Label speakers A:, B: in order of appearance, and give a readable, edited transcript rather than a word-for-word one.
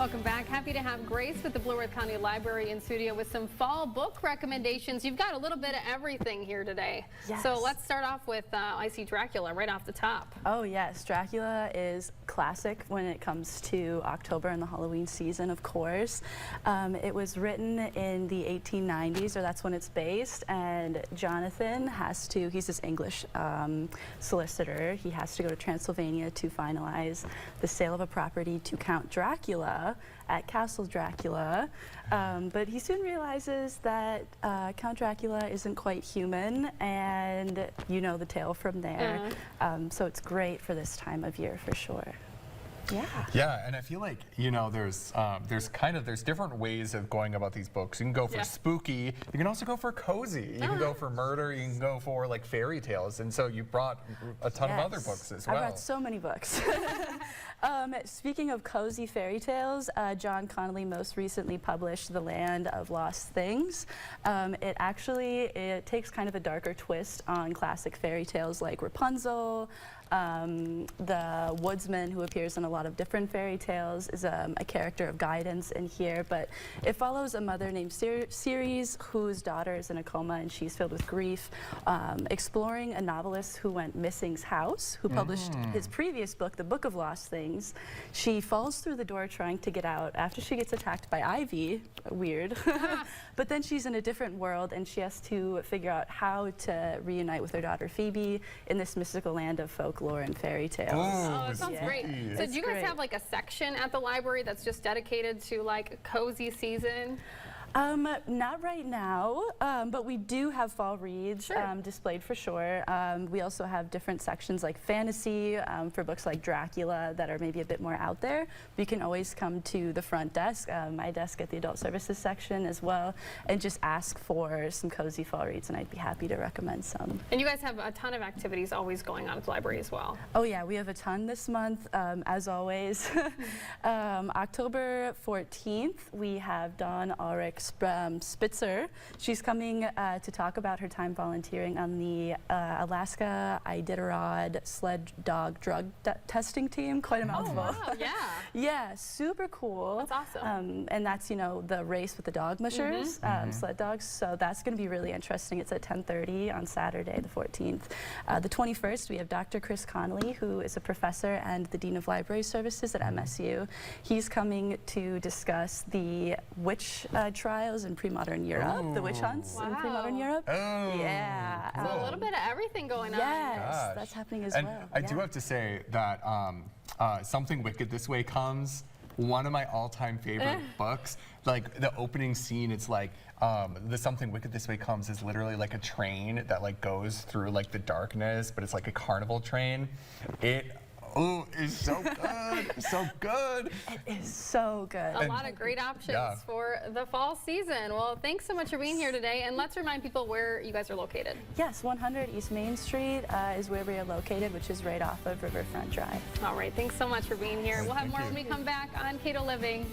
A: Welcome back. Happy to have Grace with the Blue Earth County Library in studio with some fall book recommendations. You've got a little bit of everything here today.
B: Yes.
A: So let's start off with I See Dracula right off the top.
B: Oh yes, Dracula is classic when it comes to October and the Halloween season, of course. It was written in the 1890s, or that's when it's based, and Jonathan has to, he's this English solicitor, he has to go to Transylvania to finalize the sale of a property to Count Dracula at Castle Dracula, but he soon realizes that Count Dracula isn't quite human, and you know the tale from there. So it's great for this time of year for sure.
C: Yeah, and I feel like, you know, there's different ways of going about these books. You can go for spooky, you can also go for cozy, you can go for murder, you can go for like fairy tales, and so you brought a ton of other books as well.
B: I brought so many books. Speaking of cozy fairy tales, John Connolly most recently published The Land of Lost Things. It takes kind of a darker twist on classic fairy tales like Rapunzel. The woodsman, who appears in a lot of different fairy tales, is a character of guidance in here, but it follows a mother named Ceres whose daughter is in a coma and she's filled with grief, exploring a novelist who went missing's house, who published his previous book, The Book of Lost Things. She falls through the door trying to get out after she gets attacked by Ivy, weird, but then she's in a different world and she has to figure out how to reunite with her daughter Phoebe in this mystical land of folklore and fairy tales.
A: Oh, that sounds great. So do you guys have like a section at the library that's just dedicated to like a cozy season?
B: Not right now, but we do have fall reads displayed for sure. We also have different sections like fantasy for books like Dracula that are maybe a bit more out there. You can always come to the front desk, my desk at the adult services section as well, and just ask for some cozy fall reads, and I'd be happy to recommend some.
A: And you guys have a ton of activities always going on at the library as well.
B: Oh yeah, we have a ton this month, as always. October 14th, we have Dawn Ulrich Spitzer. She's coming to talk about her time volunteering on the Alaska Iditarod sled dog drug testing team. Quite a mouthful.
A: Oh, wow, yeah.
B: Yeah, super cool.
A: That's awesome.
B: And that's, you know, the race with the dog mushers, sled dogs. So that's going to be really interesting. It's at 10:30 on Saturday, the 14th. The 21st, we have Dr. Chris Connolly, who is a professor and the Dean of Library Services at MSU. He's coming to discuss the witch trials in pre-modern Europe, the witch hunts in pre-modern Europe.
C: Oh,
B: yeah.
C: cool.
A: So a little bit of everything going on.
B: Yes, that's happening as
C: and
B: well.
C: I do have to say that Something Wicked This Way Comes, one of my all-time favorite books. Like the opening scene, it's like the Something Wicked This Way Comes is literally like a train that like goes through like the darkness, but it's like a carnival train. It's so good, so good.
B: It is so good.
A: A lot of great options for the fall season. Well, thanks so much for being here today, and let's remind people where you guys are located.
B: Yes, 100 East Main Street is where we are located, which is right off of Riverfront Drive.
A: All right, thanks so much for being here. We'll have more when we come back on Cato Living.